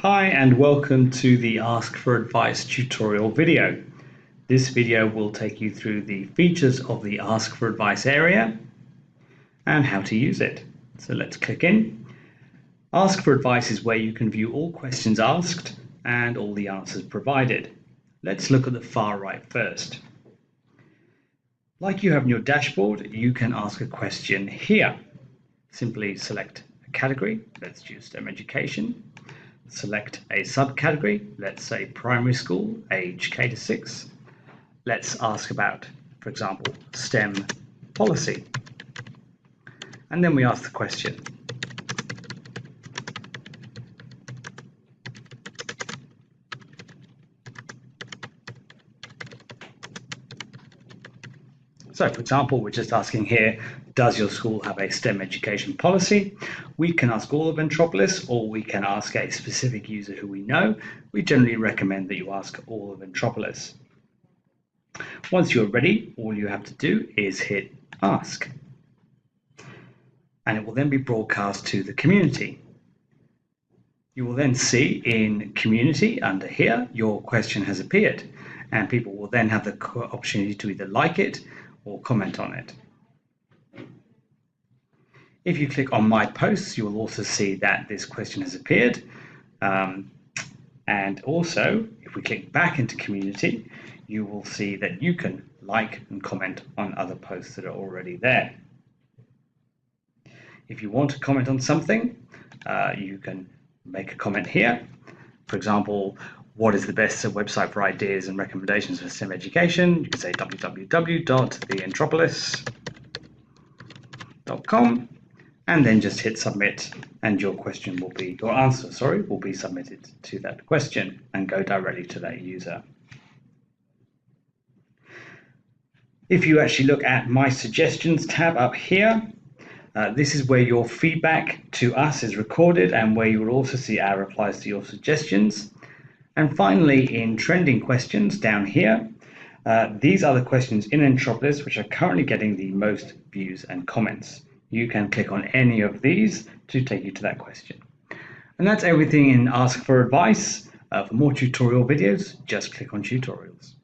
Hi and welcome to the Ask for Advice tutorial video. This video will take you through the features of the Ask for Advice area and how to use it. So let's click in. Ask for Advice is where you can view all questions asked and all the answers provided. Let's look at the far right first. Like you have in your dashboard, you can ask a question here. Simply select a category, let's choose STEM education. Select a subcategory, let's say primary school, age K to 6. Let's ask about, for example, STEM policy. And then we ask the question. So, for example, we're just asking here, does your school have a STEM education policy? We can ask all of Entropolis, or we can ask a specific user who we know. We generally recommend that you ask all of Entropolis. Once you're ready, all you have to do is hit Ask. And it will then be broadcast to the community. You will then see in Community under here, your question has appeared, and people will then have the opportunity to either like it or comment on it. If you click on My Posts, you will also see that this question has appeared. And also, if we click back into Community, you will see that you can like and comment on other posts that are already there. If you want to comment on something, you can make a comment here. For example, what is the best website for ideas and recommendations for STEM education? You can say www.theentropolis.com and then just hit submit, and your answer will be submitted to that question and go directly to that user. If you actually look at My Suggestions tab up here, this is where your feedback to us is recorded and where you will also see our replies to your suggestions. And finally, in trending questions down here, these are the questions in Entropolis which are currently getting the most views and comments. You can click on any of these to take you to that question. And that's everything in Ask for Advice. For more tutorial videos, just click on Tutorials.